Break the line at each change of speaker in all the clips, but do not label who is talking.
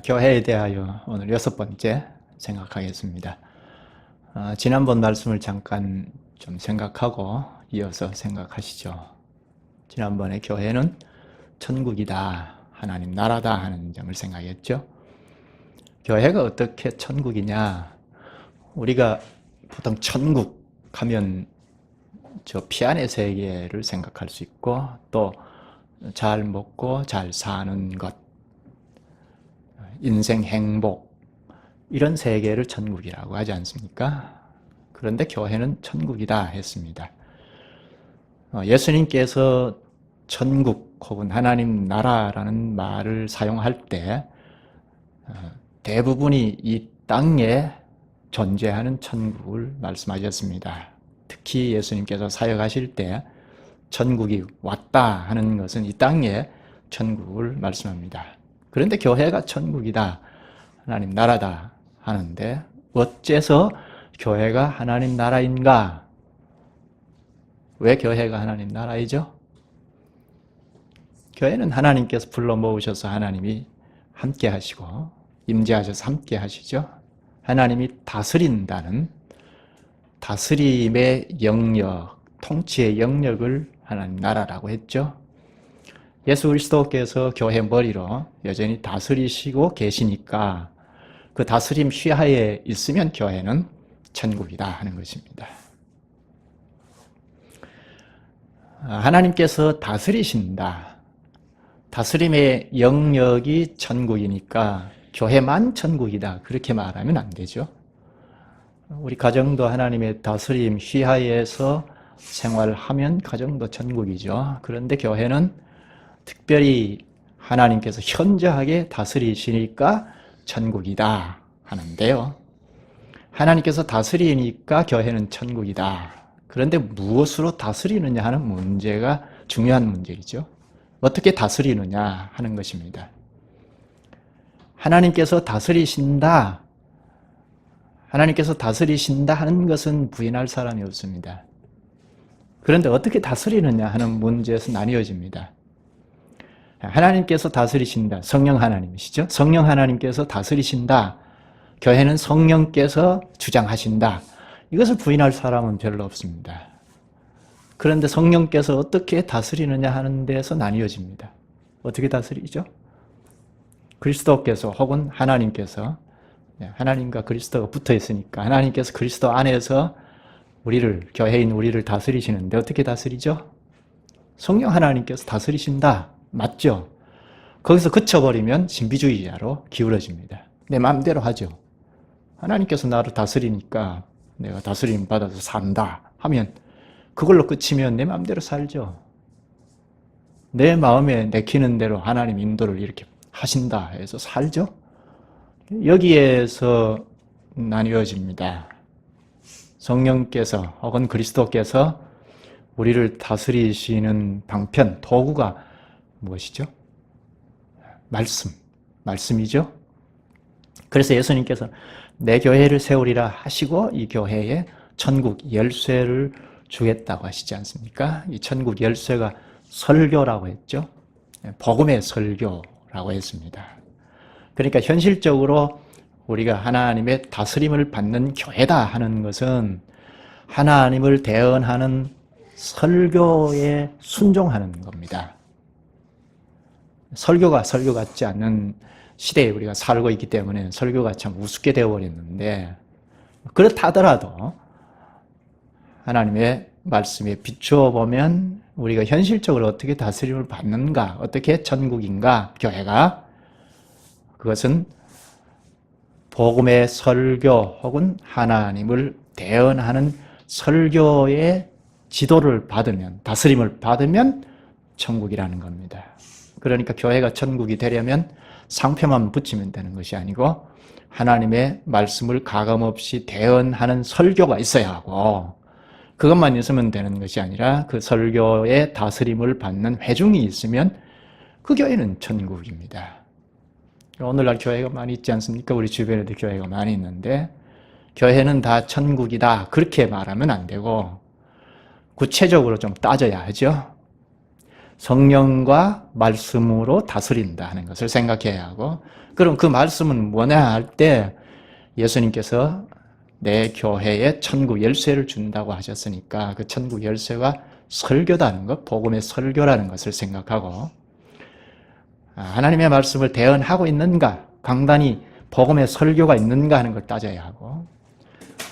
교회에 대하여 오늘 6번째 생각하겠습니다. 지난번 말씀을 잠깐 좀 생각하고 이어서 생각하시죠. 지난번에 교회는 천국이다, 하나님 나라다 하는 점을 생각했죠. 교회가 어떻게 천국이냐? 우리가 보통 천국 하면 저 피안의 세계를 생각할 수 있고, 또 잘 먹고 잘 사는 것, 인생 행복, 이런 세계를 천국이라고 하지 않습니까? 그런데 교회는 천국이다 했습니다. 예수님께서 천국 혹은 하나님 나라라는 말을 사용할 때 대부분이 이 땅에 존재하는 천국을 말씀하셨습니다. 특히 예수님께서 사역하실 때 천국이 왔다 하는 것은 이 땅에 천국을 말씀합니다. 그런데 교회가 천국이다, 하나님 나라다 하는데 어째서 교회가 하나님 나라인가? 왜 교회가 하나님 나라이죠? 교회는 하나님께서 불러 모으셔서 하나님이 함께 하시고 임재하셔서 함께 하시죠. 하나님이 다스린다는 다스림의 영역, 통치의 영역을 하나님 나라라고 했죠. 예수 그리스도께서 교회 머리로 여전히 다스리시고 계시니까 그 다스림 휘하에 있으면 교회는 천국이다 하는 것입니다. 하나님께서 다스리신다. 다스림의 영역이 천국이니까 교회만 천국이다, 그렇게 말하면 안 되죠. 우리 가정도 하나님의 다스림 휘하에서 생활하면 가정도 천국이죠. 그런데 교회는 특별히 하나님께서 현저하게 다스리시니까 천국이다 하는데요. 하나님께서 다스리니까 교회는 천국이다. 그런데 무엇으로 다스리느냐 하는 문제가 중요한 문제이죠. 어떻게 다스리느냐 하는 것입니다. 하나님께서 다스리신다. 하나님께서 다스리신다 하는 것은 부인할 사람이 없습니다. 그런데 어떻게 다스리느냐 하는 문제에서 나뉘어집니다. 하나님께서 다스리신다. 성령 하나님이시죠. 성령 하나님께서 다스리신다. 교회는 성령께서 주장하신다. 이것을 부인할 사람은 별로 없습니다. 그런데 성령께서 어떻게 다스리느냐 하는 데서 나뉘어집니다. 어떻게 다스리죠? 그리스도께서 혹은 하나님께서, 하나님과 그리스도가 붙어 있으니까 하나님께서 그리스도 안에서 우리를, 교회인 우리를 다스리시는데 어떻게 다스리죠? 성령 하나님께서 다스리신다. 맞죠? 거기서 그쳐버리면 신비주의자로 기울어집니다. 내 마음대로 하죠. 하나님께서 나를 다스리니까 내가 다스림 받아서 산다 하면 그걸로 끝이면 내 마음대로 살죠. 내 마음에 내키는 대로 하나님 인도를 이렇게 하신다 해서 살죠. 여기에서 나뉘어집니다. 성령께서 혹은 그리스도께서 우리를 다스리시는 방편, 도구가 무엇이죠? 말씀이죠. 그래서 예수님께서 내 교회를 세우리라 하시고 이 교회에 천국 열쇠를 주겠다고 하시지 않습니까? 이 천국 열쇠가 설교라고 했죠. 복음의 설교라고 했습니다. 그러니까 현실적으로 우리가 하나님의 다스림을 받는 교회다 하는 것은 하나님을 대언하는 설교에 순종하는 겁니다. 설교가 설교 같지 않는 시대에 우리가 살고 있기 때문에 설교가 참 우습게 되어버렸는데, 그렇다 하더라도 하나님의 말씀에 비추어 보면 우리가 현실적으로 어떻게 다스림을 받는가, 어떻게 천국인가, 교회가, 그것은 복음의 설교 혹은 하나님을 대언하는 설교의 지도를 받으면, 다스림을 받으면 천국이라는 겁니다. 그러니까 교회가 천국이 되려면 상표만 붙이면 되는 것이 아니고 하나님의 말씀을 가감없이 대언하는 설교가 있어야 하고, 그것만 있으면 되는 것이 아니라 그 설교의 다스림을 받는 회중이 있으면 그 교회는 천국입니다. 오늘날 교회가 많이 있지 않습니까? 우리 주변에도 교회가 많이 있는데 교회는 다 천국이다, 그렇게 말하면 안 되고 구체적으로 좀 따져야 하죠. 성령과 말씀으로 다스린다 하는 것을 생각해야 하고, 그럼 그 말씀은 뭐냐 할 때 예수님께서 내 교회에 천국 열쇠를 준다고 하셨으니까 그 천국 열쇠가 설교다는 것, 복음의 설교라는 것을 생각하고, 하나님의 말씀을 대언하고 있는가, 강단이 복음의 설교가 있는가 하는 걸 따져야 하고,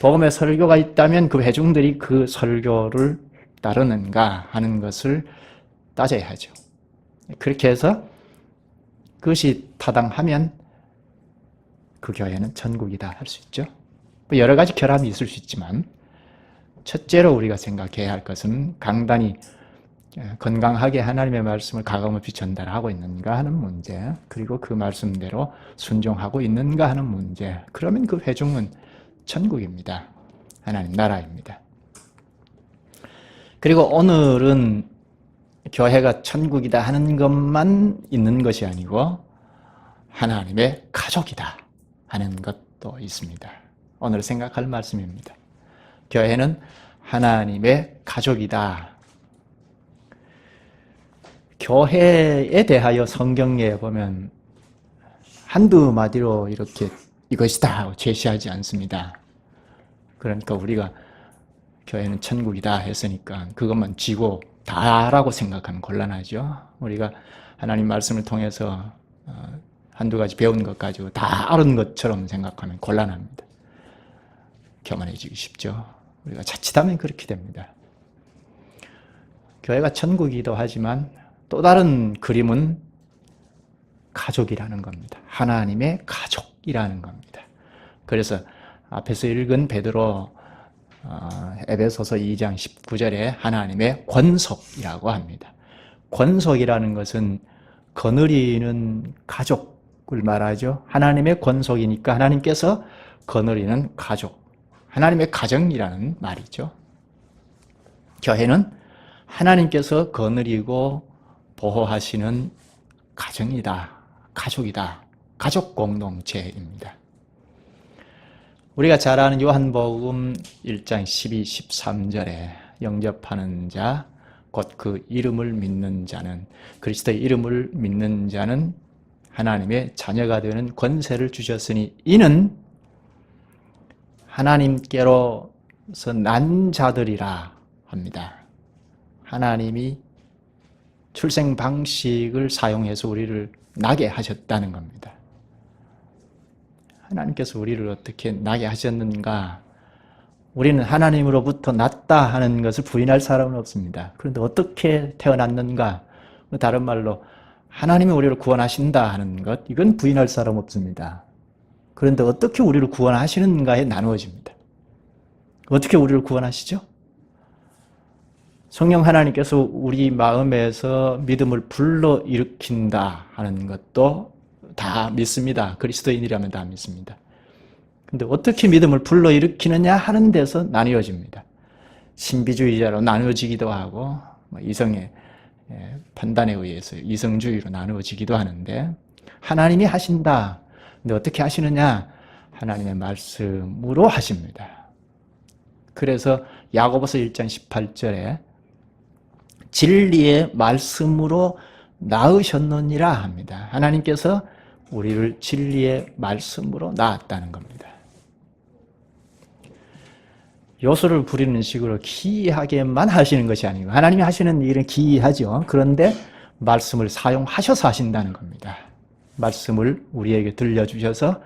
복음의 설교가 있다면 그 회중들이 그 설교를 따르는가 하는 것을 따져야 하죠. 그렇게 해서 그것이 타당하면 그 교회는 천국이다 할 수 있죠. 여러 가지 결함이 있을 수 있지만 첫째로 우리가 생각해야 할 것은 강단이 건강하게 하나님의 말씀을 가감없이 전달하고 있는가 하는 문제, 그리고 그 말씀대로 순종하고 있는가 하는 문제. 그러면 그 회중은 천국입니다. 하나님 나라입니다. 그리고 오늘은 교회가 천국이다 하는 것만 있는 것이 아니고 하나님의 가족이다 하는 것도 있습니다. 오늘 생각할 말씀입니다. 교회는 하나님의 가족이다. 교회에 대하여 성경에 보면 한두 마디로 이렇게 이것이다 하고 제시하지 않습니다. 그러니까 우리가 교회는 천국이다 했으니까 그것만 쥐고 다라고 생각하면 곤란하죠. 우리가 하나님 말씀을 통해서 한두 가지 배운 것 가지고 다 아는 것처럼 생각하면 곤란합니다. 교만해지기 쉽죠. 우리가 자칫하면 그렇게 됩니다. 교회가 천국이기도 하지만 또 다른 그림은 가족이라는 겁니다. 하나님의 가족이라는 겁니다. 그래서 앞에서 읽은 베드로 에베소서 2장 19절에 하나님의 권속이라고 합니다. 권속이라는 것은 거느리는 가족을 말하죠. 하나님의 권속이니까 하나님께서 거느리는 가족, 하나님의 가정이라는 말이죠. 교회는 하나님께서 거느리고 보호하시는 가정이다, 가족이다, 가족 공동체입니다. 우리가 잘 아는 요한복음 1장 12, 13절에 영접하는 자, 곧 그 이름을 믿는 자는, 그리스도의 이름을 믿는 자는 하나님의 자녀가 되는 권세를 주셨으니 이는 하나님께로서 난 자들이라 합니다. 하나님이 출생 방식을 사용해서 우리를 나게 하셨다는 겁니다. 하나님께서 우리를 어떻게 나게 하셨는가? 우리는 하나님으로부터 났다 하는 것을 부인할 사람은 없습니다. 그런데 어떻게 태어났는가? 다른 말로 하나님이 우리를 구원하신다 하는 것, 이건 부인할 사람 없습니다. 그런데 어떻게 우리를 구원하시는가에 나누어집니다. 어떻게 우리를 구원하시죠? 성령 하나님께서 우리 마음에서 믿음을 불러일으킨다 하는 것도 다 믿습니다. 그리스도인이라면 다 믿습니다. 근데 어떻게 믿음을 불러일으키느냐 하는 데서 나뉘어집니다. 신비주의자로 나누어지기도 하고 이성의 판단에 의해서 이성주의로 나누어지기도 하는데 하나님이 하신다. 근데 어떻게 하시느냐? 하나님의 말씀으로 하십니다. 그래서 야고보서 1장 18절에 진리의 말씀으로 낳으셨느니라 합니다. 하나님께서 우리를 진리의 말씀으로 낳았다는 겁니다. 요소를 부리는 식으로 기이하게만 하시는 것이 아니고 하나님이 하시는 일은 기이하죠. 그런데 말씀을 사용하셔서 하신다는 겁니다. 말씀을 우리에게 들려주셔서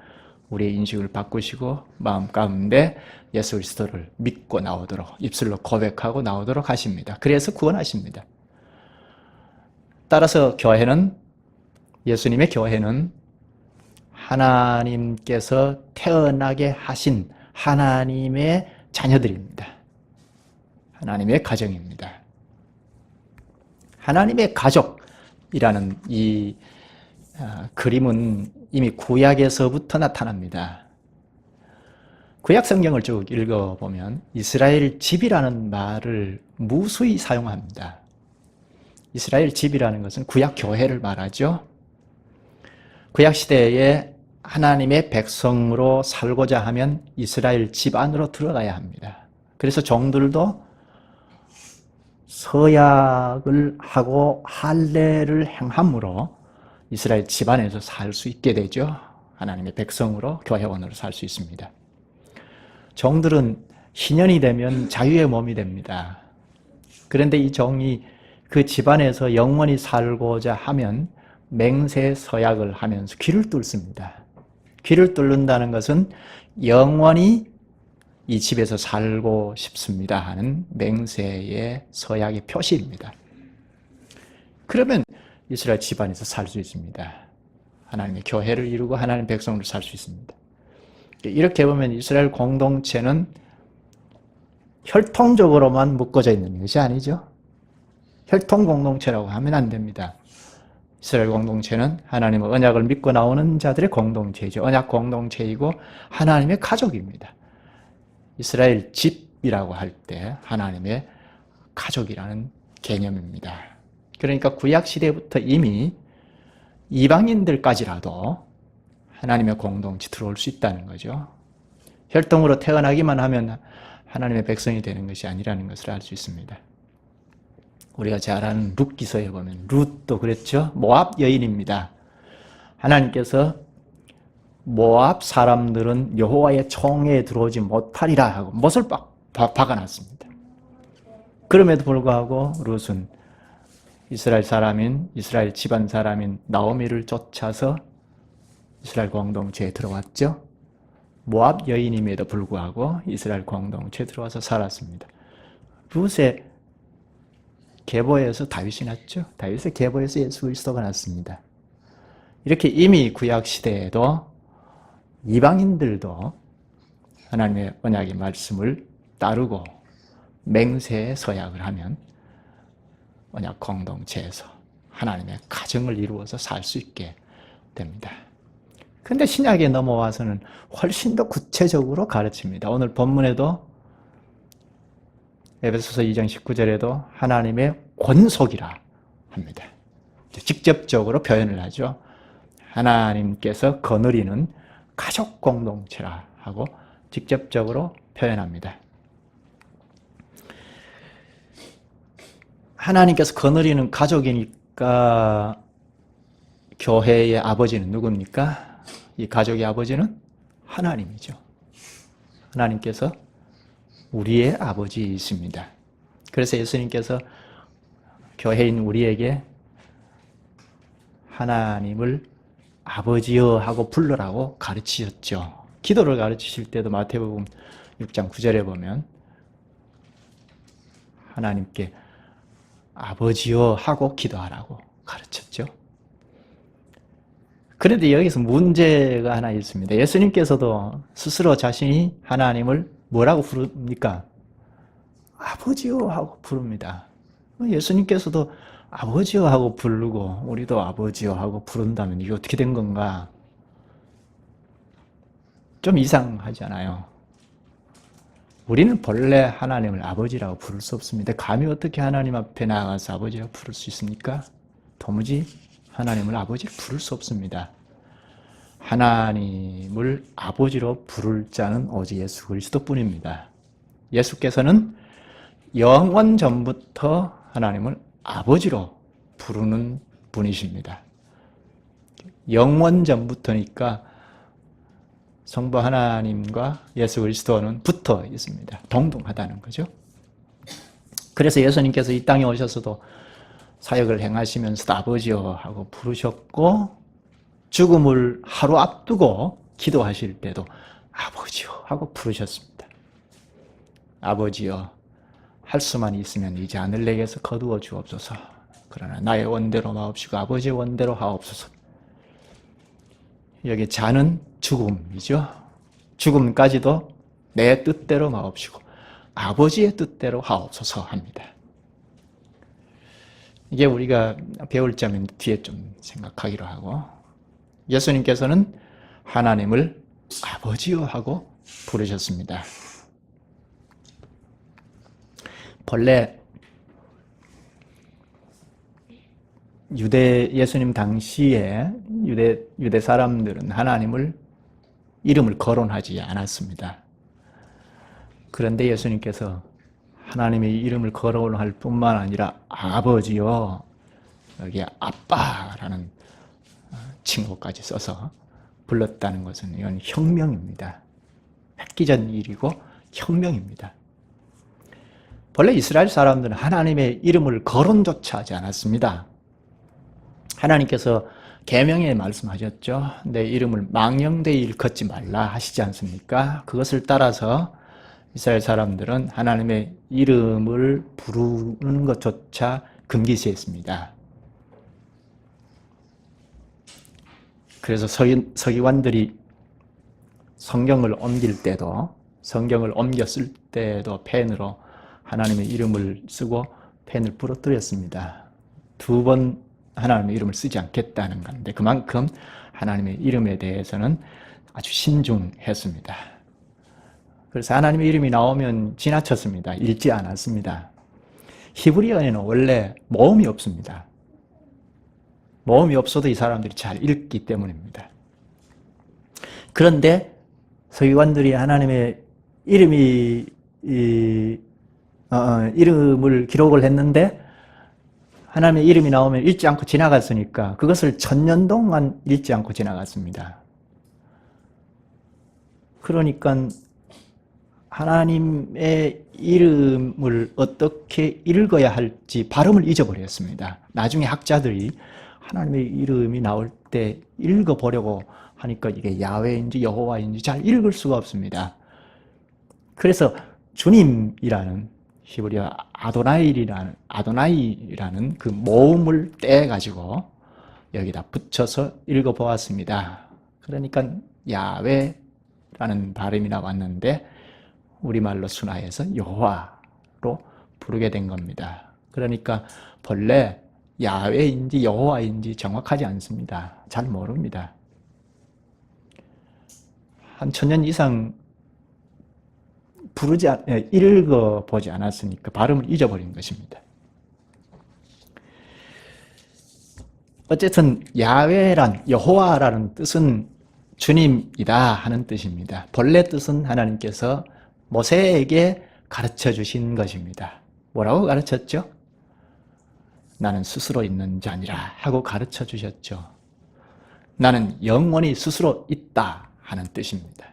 우리의 인식을 바꾸시고 마음 가운데 예수 그리스도를 믿고 나오도록 입술로 고백하고 나오도록 하십니다. 그래서 구원하십니다. 따라서 교회는, 예수님의 교회는 하나님께서 태어나게 하신 하나님의 자녀들입니다. 하나님의 가정입니다. 하나님의 가족이라는 이 그림은 이미 구약에서부터 나타납니다. 구약 성경을 쭉 읽어보면 이스라엘 집이라는 말을 무수히 사용합니다. 이스라엘 집이라는 것은 구약 교회를 말하죠. 구약 시대에 하나님의 백성으로 살고자 하면 이스라엘 집 안으로 들어가야 합니다. 그래서 종들도 서약을 하고 할례를 행함으로 이스라엘 집안에서 살 수 있게 되죠. 하나님의 백성으로 교회원으로 살 수 있습니다. 종들은 신년이 되면 자유의 몸이 됩니다. 그런데 이 종이 그 집안에서 영원히 살고자 하면 맹세 서약을 하면서 귀를 뚫습니다. 귀를 뚫는다는 것은 영원히 이 집에서 살고 싶습니다 하는 맹세의 서약의 표시입니다. 그러면 이스라엘 집안에서 살 수 있습니다. 하나님의 교회를 이루고 하나님의 백성으로 살 수 있습니다. 이렇게 보면 이스라엘 공동체는 혈통적으로만 묶어져 있는 것이 아니죠. 혈통 공동체라고 하면 안 됩니다. 이스라엘 공동체는 하나님의 언약을 믿고 나오는 자들의 공동체이죠. 언약 공동체이고 하나님의 가족입니다. 이스라엘 집이라고 할 때 하나님의 가족이라는 개념입니다. 그러니까 구약 시대부터 이미 이방인들까지라도 하나님의 공동체 들어올 수 있다는 거죠. 혈통으로 태어나기만 하면 하나님의 백성이 되는 것이 아니라는 것을 알 수 있습니다. 우리가 잘 아는 룻기서에 보면 룻도 그랬죠. 모압 여인입니다. 하나님께서 모압 사람들은 여호와의 총회에 들어오지 못하리라 하고 못을 박아놨습니다. 그럼에도 불구하고 룻은 이스라엘 사람인 이스라엘 집안 사람인 나오미를 쫓아서 이스라엘 공동체에 들어왔죠. 모압 여인임에도 불구하고 이스라엘 공동체에 들어와서 살았습니다. 룻의 계보에서 다윗이 났죠. 다윗의 계보에서 예수 그리스도가 났습니다. 이렇게 이미 구약 시대에도 이방인들도 하나님의 언약의 말씀을 따르고 맹세의 서약을 하면 언약 공동체에서 하나님의 가정을 이루어서 살 수 있게 됩니다. 그런데 신약에 넘어와서는 훨씬 더 구체적으로 가르칩니다. 오늘 본문에도 에베소서 2장 19절에도 하나님의 권속이라 합니다. 직접적으로 표현을 하죠. 하나님께서 거느리는 가족 공동체라 하고 직접적으로 표현합니다. 하나님께서 거느리는 가족이니까 교회의 아버지는 누굽니까? 이 가족의 아버지는 하나님이죠. 하나님께서 우리의 아버지이십니다. 그래서 예수님께서 교회인 우리에게 하나님을 아버지여 하고 불러라고 가르치셨죠. 기도를 가르치실 때도 마태복음 6장 9절에 보면 하나님께 아버지여 하고 기도하라고 가르쳤죠. 그런데 여기서 문제가 하나 있습니다. 예수님께서도 스스로 자신이 하나님을 뭐라고 부릅니까? 아버지요 하고 부릅니다. 예수님께서도 아버지요 하고 부르고 우리도 아버지요 하고 부른다면 이게 어떻게 된 건가? 좀 이상하잖아요. 우리는 본래 하나님을 아버지라고 부를 수 없습니다. 감히 어떻게 하나님 앞에 나가서 아버지라고 부를 수 있습니까? 도무지 하나님을 아버지로 부를 수 없습니다. 하나님을 아버지로 부를 자는 오직 예수 그리스도뿐입니다. 예수께서는 영원 전부터 하나님을 아버지로 부르는 분이십니다. 영원 전부터니까 성부 하나님과 예수 그리스도는 붙어 있습니다. 동등하다는 거죠. 그래서 예수님께서 이 땅에 오셔서도 사역을 행하시면서도 아버지요 하고 부르셨고 죽음을 하루 앞두고 기도하실 때도 아버지요 하고 부르셨습니다. 아버지요 할 수만 있으면 이 잔을 내게서 거두어 주옵소서. 그러나 나의 원대로 마옵시고 아버지의 원대로 하옵소서. 여기 잔은 죽음이죠. 죽음까지도 내 뜻대로 마옵시고 아버지의 뜻대로 하옵소서 합니다. 이게 우리가 배울 점인 뒤에 좀 생각하기로 하고 예수님께서는 하나님을 아버지요 하고 부르셨습니다. 본래 예수님 당시에 유대 사람들은 하나님을 이름을 거론하지 않았습니다. 그런데 예수님께서 하나님의 이름을 거론할 뿐만 아니라 아버지요, 여기에 아빠라는 칭호까지 써서 불렀다는 것은 이건 혁명입니다. 획기적인 일이고 혁명입니다. 본래 이스라엘 사람들은 하나님의 이름을 거론조차 하지 않았습니다. 하나님께서 계명에 말씀하셨죠. 내 이름을 망령되이 일컫지 말라 하시지 않습니까? 그것을 따라서 이스라엘 사람들은 하나님의 이름을 부르는 것조차 금기시했습니다. 그래서 서기관들이 성경을 옮길 때도, 성경을 옮겨 쓸 때도 펜으로 하나님의 이름을 쓰고 펜을 부러뜨렸습니다. 2번 하나님의 이름을 쓰지 않겠다는 건데 그만큼 하나님의 이름에 대해서는 아주 신중했습니다. 그래서 하나님의 이름이 나오면 지나쳤습니다. 읽지 않았습니다. 히브리어에는 원래 모음이 없습니다. 모음이 없어도 이 사람들이 잘 읽기 때문입니다. 그런데 서기관들이 하나님의 이름을 기록을 했는데 하나님의 이름이 나오면 읽지 않고 지나갔으니까 그것을 1000년 동안 읽지 않고 지나갔습니다. 그러니까 하나님의 이름을 어떻게 읽어야 할지 발음을 잊어버렸습니다. 나중에 학자들이 하나님의 이름이 나올 때 읽어보려고 하니까 이게 야훼인지 여호와인지 잘 읽을 수가 없습니다. 그래서 주님이라는 히브리어 아도나이라는 그 모음을 떼가지고 여기다 붙여서 읽어보았습니다. 그러니까 야훼라는 발음이 나왔는데 우리말로 순화해서 여호와로 부르게 된 겁니다. 그러니까 본래 야훼인지 여호와인지 정확하지 않습니다. 잘 모릅니다. 한 1000년 이상 읽어보지 않았으니까 발음을 잊어버린 것입니다. 어쨌든 야훼란 여호와라는 뜻은 주님이다 하는 뜻입니다. 본래 뜻은 하나님께서 모세에게 가르쳐 주신 것입니다. 뭐라고 가르쳤죠? 나는 스스로 있는 자니라 하고 가르쳐 주셨죠. 나는 영원히 스스로 있다 하는 뜻입니다.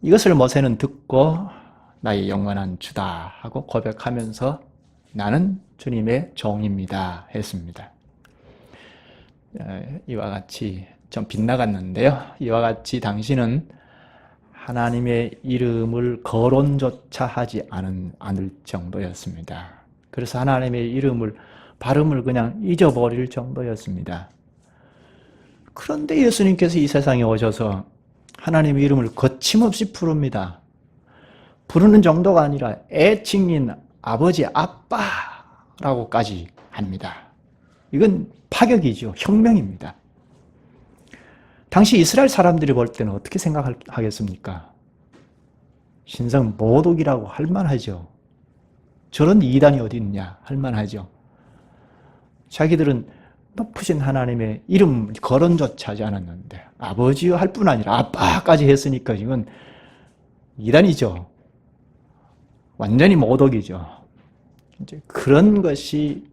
이것을 모세는 듣고 나의 영원한 주다 하고 고백하면서 나는 주님의 종입니다 했습니다. 이와 같이 좀 빗나갔는데요. 이와 같이 당신은 하나님의 이름을 거론조차 하지 않을 정도였습니다. 그래서 하나님의 이름을 발음을 그냥 잊어버릴 정도였습니다. 그런데 예수님께서 이 세상에 오셔서 하나님의 이름을 거침없이 부릅니다. 부르는 정도가 아니라 애칭인 아버지, 아빠라고까지 합니다. 이건 파격이죠. 혁명입니다. 당시 이스라엘 사람들이 볼 때는 어떻게 생각하겠습니까? 신성 모독이라고 할 만하죠. 저런 이단이 어디 있냐 할 만하죠. 자기들은 높으신 하나님의 이름 거론조차 하지 않았는데 아버지요 할 뿐 아니라 아빠까지 했으니까 이건 이단이죠. 완전히 모독이죠. 이제 그런 것이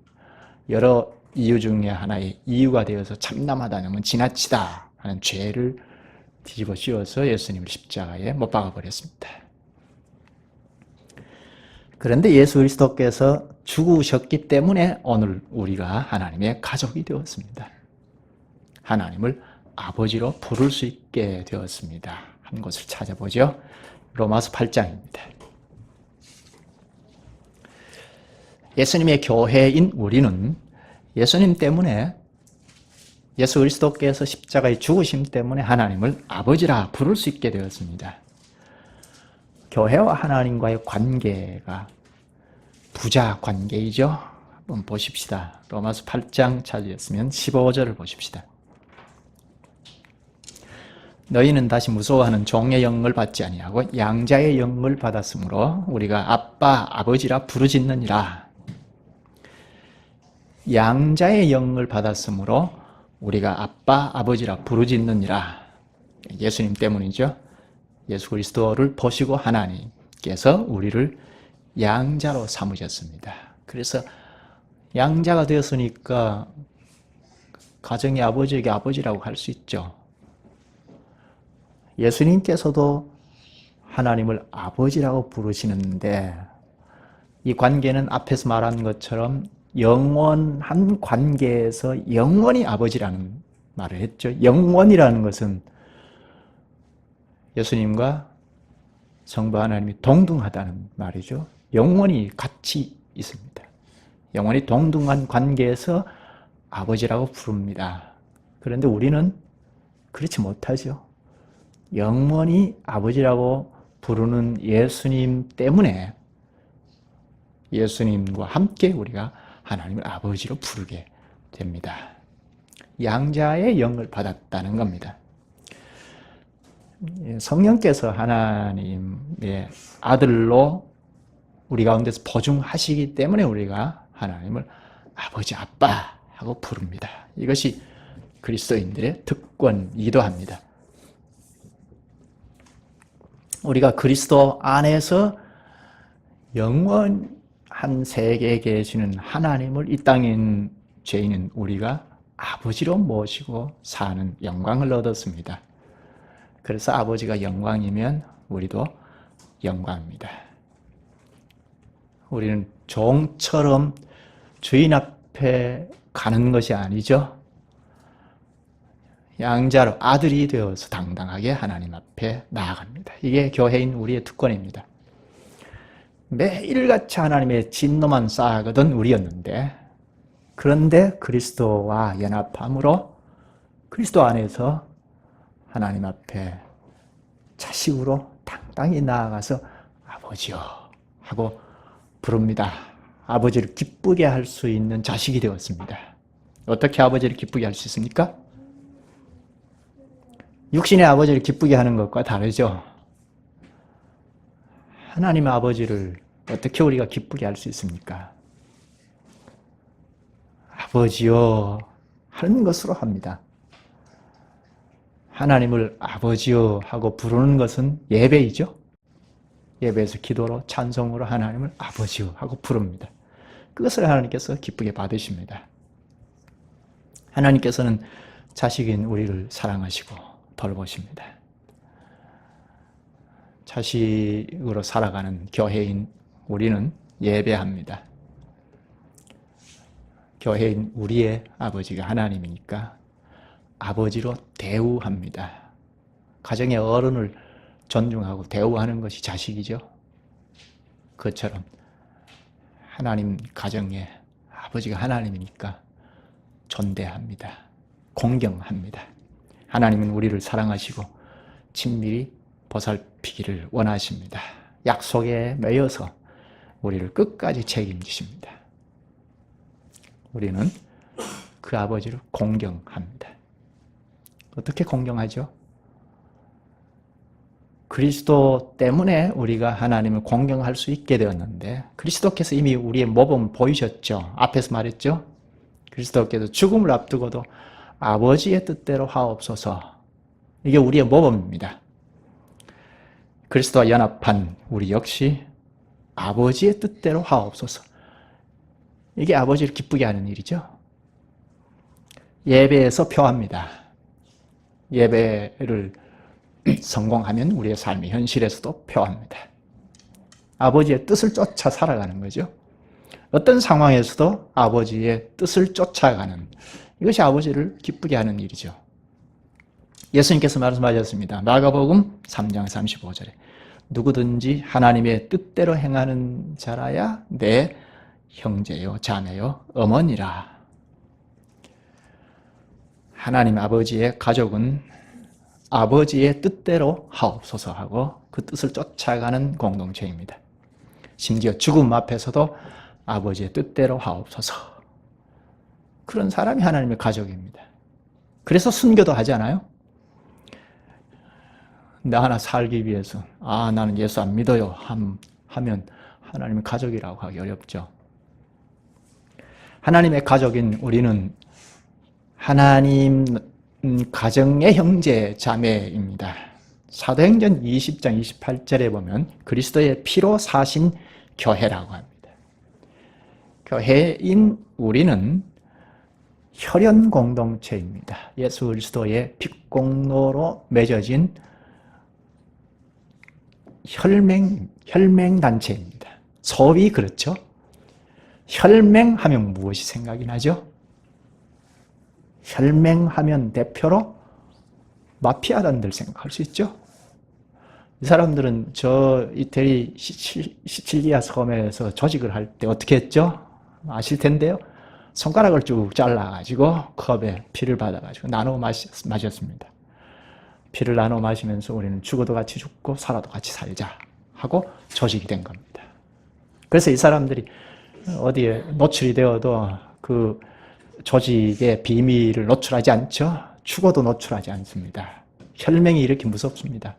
여러 이유 중에 하나의 이유가 되어서 참남하다면 지나치다 하는 죄를 뒤집어 씌워서 예수님을 십자가에 못 박아 버렸습니다. 그런데 예수 그리스도께서 죽으셨기 때문에 오늘 우리가 하나님의 가족이 되었습니다. 하나님을 아버지로 부를 수 있게 되었습니다. 한 곳을 찾아보죠. 로마서 8장입니다. 예수님의 교회인 우리는 예수님 때문에 예수 그리스도께서 십자가에 죽으심 때문에 하나님을 아버지라 부를 수 있게 되었습니다. 교회와 하나님과의 관계가 부자 관계이죠. 한번 보십시다. 로마서 8장 찾으셨으면 15절을 보십시다. 너희는 다시 무서워하는 종의 영을 받지 아니하고 양자의 영을 받았으므로 우리가 아빠, 아버지라 부르짖느니라. 양자의 영을 받았으므로 우리가 아빠, 아버지라 부르짖느니라. 예수님 때문이죠. 예수 그리스도를 보시고 하나님께서 우리를 양자로 삼으셨습니다. 그래서 양자가 되었으니까 가정의 아버지에게 아버지라고 할 수 있죠. 예수님께서도 하나님을 아버지라고 부르시는데 이 관계는 앞에서 말한 것처럼 영원한 관계에서 영원히 아버지라는 말을 했죠. 영원이라는 것은 예수님과 성부 하나님이 동등하다는 말이죠. 영원히 같이 있습니다. 영원히 동등한 관계에서 아버지라고 부릅니다. 그런데 우리는 그렇지 못하죠. 영원히 아버지라고 부르는 예수님 때문에 예수님과 함께 우리가 하나님을 아버지로 부르게 됩니다. 양자의 영을 받았다는 겁니다. 성령께서 하나님의 아들로 우리 가운데서 보증하시기 때문에 우리가 하나님을 아버지, 아빠 하고 부릅니다. 이것이 그리스도인들의 특권이기도 합니다. 우리가 그리스도 안에서 영원한 세계에 계시는 하나님을 이 땅에 있는 죄인은 우리가 아버지로 모시고 사는 영광을 얻었습니다. 그래서 아버지가 영광이면 우리도 영광입니다. 우리는 종처럼 주인 앞에 가는 것이 아니죠. 양자로 아들이 되어서 당당하게 하나님 앞에 나아갑니다. 이게 교회인 우리의 특권입니다. 매일같이 하나님의 진노만 쌓아가던 우리였는데, 그런데 그리스도와 연합함으로 그리스도 안에서 하나님 앞에 자식으로 당당히 나아가서 아버지요 하고 부릅니다. 아버지를 기쁘게 할 수 있는 자식이 되었습니다. 어떻게 아버지를 기쁘게 할 수 있습니까? 육신의 아버지를 기쁘게 하는 것과 다르죠. 하나님의 아버지를 어떻게 우리가 기쁘게 할 수 있습니까? 아버지요 하는 것으로 합니다. 하나님을 아버지요 하고 부르는 것은 예배이죠. 예배에서 기도로 찬송으로 하나님을 아버지요 하고 부릅니다. 그것을 하나님께서 기쁘게 받으십니다. 하나님께서는 자식인 우리를 사랑하시고 돌보십니다. 자식으로 살아가는 교회인 우리는 예배합니다. 교회인 우리의 아버지가 하나님이니까 아버지로 대우합니다. 가정의 어른을 존중하고 대우하는 것이 자식이죠. 그것처럼 하나님 가정의 아버지가 하나님이니까 존대합니다. 공경합니다. 하나님은 우리를 사랑하시고 친밀히 보살피기를 원하십니다. 약속에 매여서 우리를 끝까지 책임지십니다. 우리는 그 아버지를 공경합니다. 어떻게 공경하죠? 그리스도 때문에 우리가 하나님을 공경할 수 있게 되었는데, 그리스도께서 이미 우리의 모범을 보이셨죠. 앞에서 말했죠. 그리스도께서 죽음을 앞두고도 아버지의 뜻대로 하옵소서. 이게 우리의 모범입니다. 그리스도와 연합한 우리 역시 아버지의 뜻대로 하옵소서. 이게 아버지를 기쁘게 하는 일이죠. 예배에서 표합니다. 예배를 성공하면 우리의 삶의 현실에서도 표합니다. 아버지의 뜻을 쫓아 살아가는 거죠. 어떤 상황에서도 아버지의 뜻을 쫓아가는, 이것이 아버지를 기쁘게 하는 일이죠. 예수님께서 말씀하셨습니다. 마가복음 3장 35절에 누구든지 하나님의 뜻대로 행하는 자라야 내 형제요 자매요 어머니라. 하나님 아버지의 가족은 아버지의 뜻대로 하옵소서 하고 그 뜻을 쫓아가는 공동체입니다. 심지어 죽음 앞에서도 아버지의 뜻대로 하옵소서. 그런 사람이 하나님의 가족입니다. 그래서 순교도 하지 않아요? 나 하나 살기 위해서 나는 예수 안 믿어요 하면 하나님의 가족이라고 하기 어렵죠. 하나님의 가족인 우리는 하나님 가정의 형제 자매입니다. 사도행전 20장 28절에 보면 그리스도의 피로 사신 교회라고 합니다. 교회인 우리는 혈연 공동체입니다. 예수 그리스도의 핏공로로 맺어진 혈맹단체입니다. 소위 그렇죠. 혈맹하면 무엇이 생각이 나죠? 혈맹하면 대표로 마피아단들 생각할 수 있죠? 이 사람들은 저 이태리 시칠리아 섬에서 조직을 할 때 어떻게 했죠? 아실 텐데요. 손가락을 쭉 잘라가지고 컵에 피를 받아가지고 나눠 마셨습니다. 피를 나눠 마시면서 우리는 죽어도 같이 죽고 살아도 같이 살자 하고 조직이 된 겁니다. 그래서 이 사람들이 어디에 노출이 되어도 그 조직의 비밀을 노출하지 않죠. 죽어도 노출하지 않습니다. 혈맹이 이렇게 무섭습니다.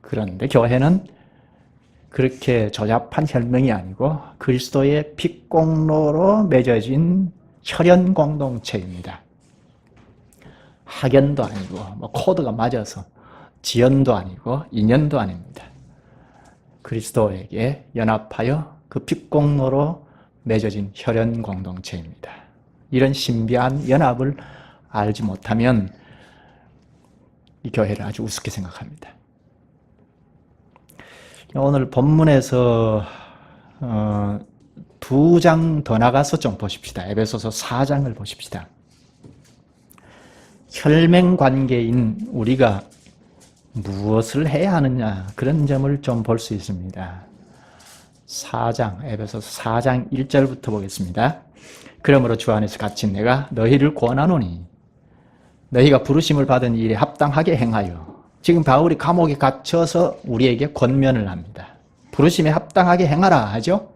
그런데 교회는 그렇게 조잡한 혈맹이 아니고 그리스도의 핏공로로 맺어진 혈연 공동체입니다. 학연도 아니고 코드가 맞아서 지연도 아니고 인연도 아닙니다. 그리스도에게 연합하여 그 핏공로로 맺어진 혈연 공동체입니다. 이런 신비한 연합을 알지 못하면 이 교회를 아주 우습게 생각합니다. 오늘 본문에서 2장 더 나가서 좀 보십시다. 에베소서 4장을 보십시다. 혈맹관계인 우리가 무엇을 해야 하느냐 그런 점을 좀 볼 수 있습니다. 4장, 에베소서 4장 1절부터 보겠습니다. 그러므로 주 안에서 갇힌 내가 너희를 권하노니 너희가 부르심을 받은 일에 합당하게 행하여. 지금 바울이 감옥에 갇혀서 우리에게 권면을 합니다. 부르심에 합당하게 행하라 하죠.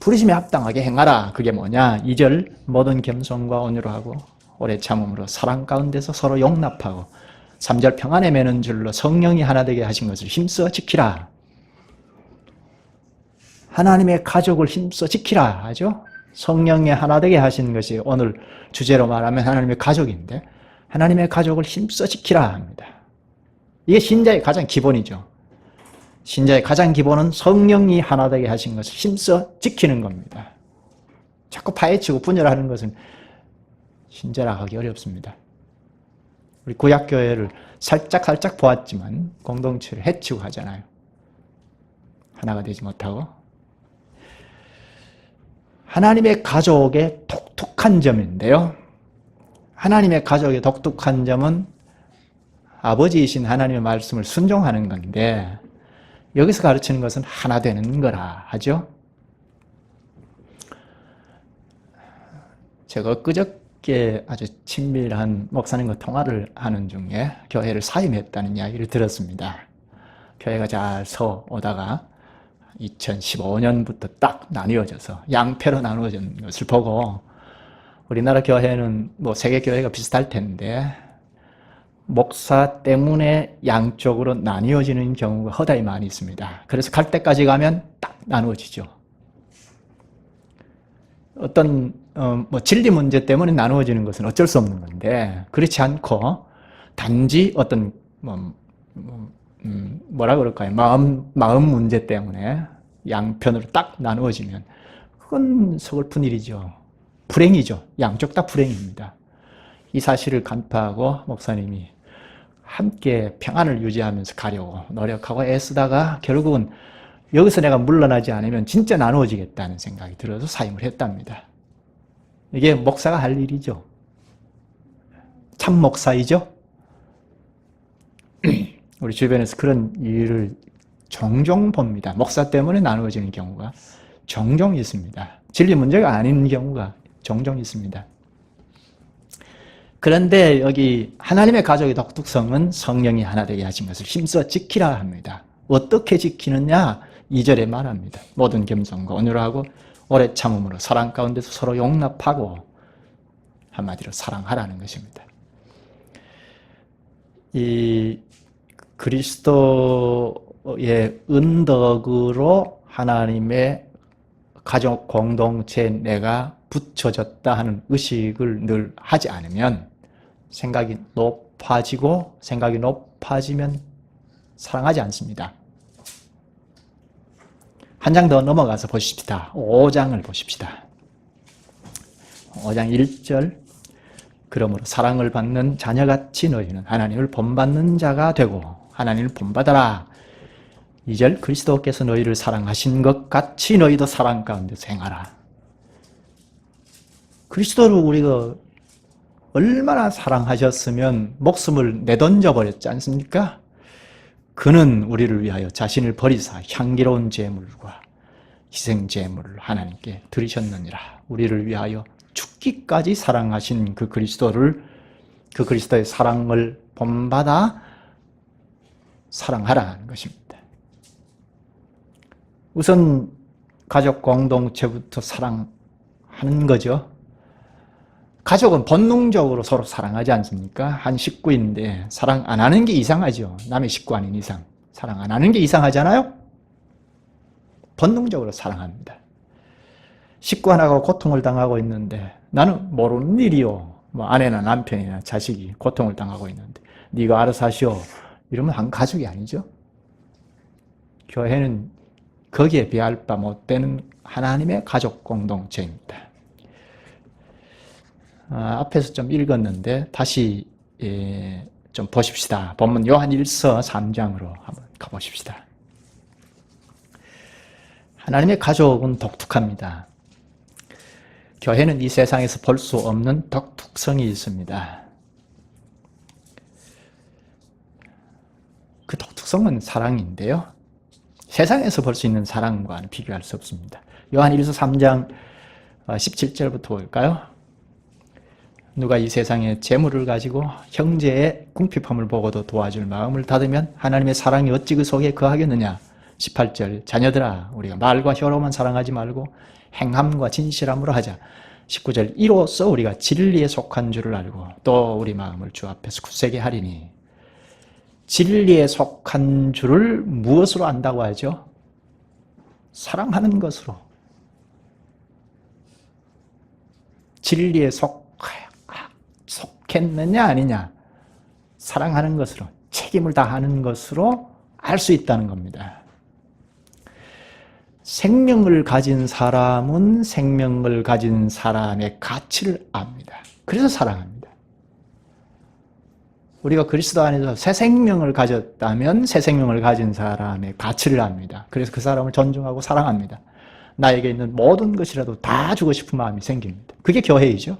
부르심에 합당하게 행하라. 그게 뭐냐? 2절 모든 겸손과 온유로 하고 오래 참음으로 사랑 가운데서 서로 용납하고 3절 평안에 매는 줄로 성령이 하나 되게 하신 것을 힘써 지키라. 하나님의 가족을 힘써 지키라 하죠. 성령이 하나 되게 하신 것이 오늘 주제로 말하면 하나님의 가족인데 하나님의 가족을 힘써 지키라 합니다. 이게 신자의 가장 기본이죠. 신자의 가장 기본은 성령이 하나 되게 하신 것을 힘써 지키는 겁니다. 자꾸 파헤치고 분열하는 것은 신자라 하기 어렵습니다. 우리 구약교회를 살짝 보았지만 공동체를 해치고 하잖아요. 하나가 되지 못하고. 하나님의 가족의 독특한 점인데요. 하나님의 가족의 독특한 점은 아버지이신 하나님의 말씀을 순종하는 건데 여기서 가르치는 것은 하나 되는 거라 하죠. 제가 그저께 아주 친밀한 목사님과 통화를 하는 중에 교회를 사임했다는 이야기를 들었습니다. 교회가 잘 서오다가 2015년부터 딱 나뉘어져서 양패로 나누어진 것을 보고 우리나라 교회는 뭐 세계 교회가 비슷할 텐데 목사 때문에 양쪽으로 나뉘어지는 경우가 허다히 많이 있습니다. 그래서 갈 때까지 가면 딱 나누어지죠. 어떤 진리 문제 때문에 나누어지는 것은 어쩔 수 없는 건데 그렇지 않고 단지 어떤 뭐라 그럴까요? 마음 문제 때문에 양편으로 딱 나누어지면 그건 서글픈 일이죠. 불행이죠. 양쪽 다 불행입니다. 이 사실을 간파하고 목사님이 함께 평안을 유지하면서 가려고 노력하고 애쓰다가 결국은 여기서 내가 물러나지 않으면 진짜 나누어지겠다는 생각이 들어서 사임을 했답니다. 이게 목사가 할 일이죠. 참 목사이죠. 우리 주변에서 그런 일을 종종 봅니다. 목사 때문에 나누어지는 경우가 종종 있습니다. 진리 문제가 아닌 경우가 종종 있습니다. 그런데 여기 하나님의 가족의 독특성은 성령이 하나 되게 하신 것을 힘써 지키라 합니다. 어떻게 지키느냐? 2절에 말합니다. 모든 겸손과 온유로 하고 오래 참음으로 사랑 가운데서 서로 용납하고 한마디로 사랑하라는 것입니다. 이 그리스도의 은덕으로 하나님의 가족 공동체에 내가 붙여졌다 하는 의식을 늘 하지 않으면 생각이 높아지면 사랑하지 않습니다. 한 장 더 넘어가서 보십시다. 5장을 보십시다. 5장 1절. 그러므로 사랑을 받는 자녀같이 너희는 하나님을 본받는 자가 되고 하나님을 본받아라. 2절. 그리스도께서 너희를 사랑하신 것 같이 너희도 사랑 가운데서 행하라. 그리스도를 우리가 얼마나 사랑하셨으면 목숨을 내던져 버렸지 않습니까? 그는 우리를 위하여 자신을 버리사 향기로운 제물과 희생 제물을 하나님께 드리셨느니라. 우리를 위하여 죽기까지 사랑하신 그 그리스도를, 그 그리스도의 사랑을 본받아 사랑하라는 것입니다. 우선 가족 공동체부터 사랑하는 거죠. 가족은 본능적으로 서로 사랑하지 않습니까? 한 식구인데 사랑 안 하는 게 이상하죠. 남의 식구 아닌 이상. 사랑 안 하는 게 이상하잖아요? 본능적으로 사랑합니다. 식구 하나가 고통을 당하고 있는데 나는 모르는 일이요. 뭐 아내나 남편이나 자식이 고통을 당하고 있는데 네가 알아서 하시오. 이러면 한 가족이 아니죠. 교회는 거기에 비할 바 못되는 하나님의 가족 공동체입니다. 앞에서 좀 읽었는데 다시 좀 보십시다. 본문 요한 1서 3장으로 한번 가보십시다. 하나님의 가족은 독특합니다. 교회는 이 세상에서 볼 수 없는 독특성이 있습니다. 그 독특성은 사랑인데요. 세상에서 볼 수 있는 사랑과는 비교할 수 없습니다. 요한 1서 3장 17절부터 볼까요? 누가 이 세상에 재물을 가지고 형제의 궁핍함을 보고도 도와줄 마음을 닫으면 하나님의 사랑이 어찌 그 속에 거하겠느냐. 18절. 자녀들아 우리가 말과 혀로만 사랑하지 말고 행함과 진실함으로 하자. 19절. 이로써 우리가 진리에 속한 줄을 알고 또 우리 마음을 주 앞에서 굳세게 하리니. 진리에 속한 줄을 무엇으로 안다고 하죠? 사랑하는 것으로. 진리에 속했느냐 아니냐, 사랑하는 것으로, 책임을 다하는 것으로 알 수 있다는 겁니다. 생명을 가진 사람은 생명을 가진 사람의 가치를 압니다. 그래서 사랑합니다. 우리가 그리스도 안에서 새 생명을 가졌다면 새 생명을 가진 사람의 가치를 압니다. 그래서 그 사람을 존중하고 사랑합니다. 나에게 있는 모든 것이라도 다 주고 싶은 마음이 생깁니다. 그게 교회이죠.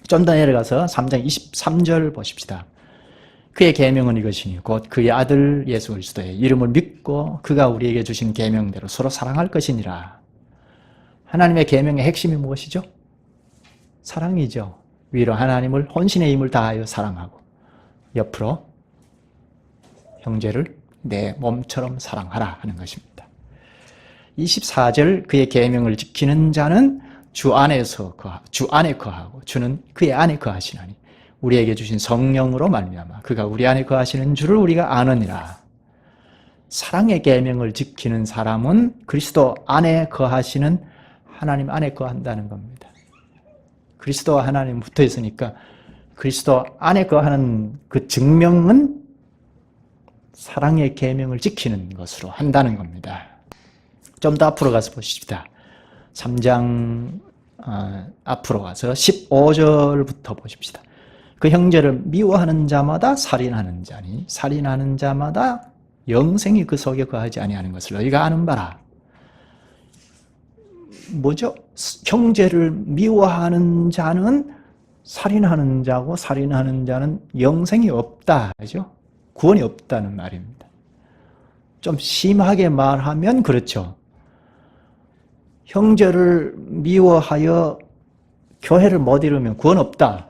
좀 더 내려가서 3장 23절 보십시다. 그의 계명은 이것이니 곧 그의 아들 예수 그리스도의 이름을 믿고 그가 우리에게 주신 계명대로 서로 사랑할 것이니라. 하나님의 계명의 핵심이 무엇이죠? 사랑이죠. 위로 하나님을 혼신의 힘을 다하여 사랑하고 옆으로 형제를 내 몸처럼 사랑하라 하는 것입니다. 24절 그의 계명을 지키는 자는 주 안에 거하고 주는 그의 안에 거하시나니 우리에게 주신 성령으로 말미암아 그가 우리 안에 거하시는 줄을 우리가 아느니라. 사랑의 계명을 지키는 사람은 그리스도 안에 거하시는 하나님 안에 거한다는 겁니다. 그리스도와 하나님 붙어 있으니까 그리스도 안에 거하는 그 증명은 사랑의 계명을 지키는 것으로 한다는 겁니다. 좀 더 앞으로 가서 보십시다. 3장 앞으로 가서 15절부터 보십시다. 그 형제를 미워하는 자마다 살인하는 자니 살인하는 자마다 영생이 그 속에 거하지 아니하는 것을 너희가 아는 바라. 뭐죠? 형제를 미워하는 자는 살인하는 자고 살인하는 자는 영생이 없다 하죠. 구원이 없다는 말입니다. 좀 심하게 말하면 그렇죠. 형제를 미워하여 교회를 못 이루면 구원 없다.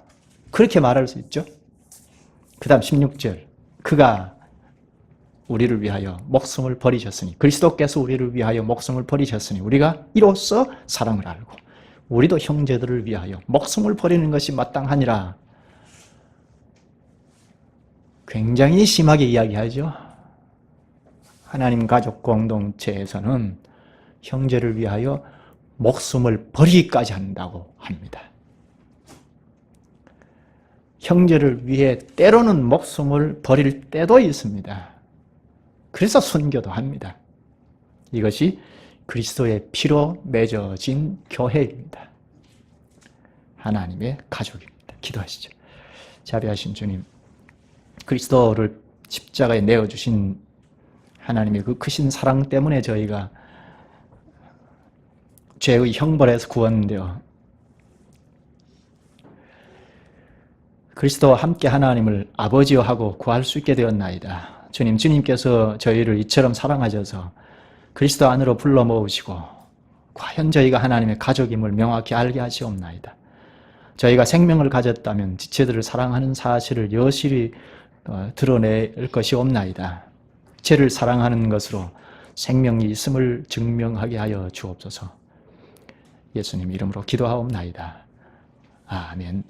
그렇게 말할 수 있죠. 그 다음 16절. 그가 우리를 위하여 목숨을 버리셨으니 그리스도께서 우리를 위하여 목숨을 버리셨으니 우리가 이로써 사랑을 알고 우리도 형제들을 위하여 목숨을 버리는 것이 마땅하니라. 굉장히 심하게 이야기하죠. 하나님 가족 공동체에서는 형제를 위하여 목숨을 버리기까지 한다고 합니다. 형제를 위해 때로는 목숨을 버릴 때도 있습니다. 그래서 순교도 합니다. 이것이 그리스도의 피로 맺어진 교회입니다. 하나님의 가족입니다. 기도하시죠. 자비하신 주님, 그리스도를 십자가에 내어주신 하나님의 그 크신 사랑 때문에 저희가 죄의 형벌에서 구원되어 그리스도와 함께 하나님을 아버지여 하고 구할 수 있게 되었나이다. 주님, 주님께서 저희를 이처럼 사랑하셔서 그리스도 안으로 불러 모으시고 과연 저희가 하나님의 가족임을 명확히 알게 하시옵나이다. 저희가 생명을 가졌다면 지체들을 사랑하는 사실을 여실히 드러낼 것이 없나이다. 지체를 사랑하는 것으로 생명이 있음을 증명하게 하여 주옵소서. 예수님 이름으로 기도하옵나이다. 아멘.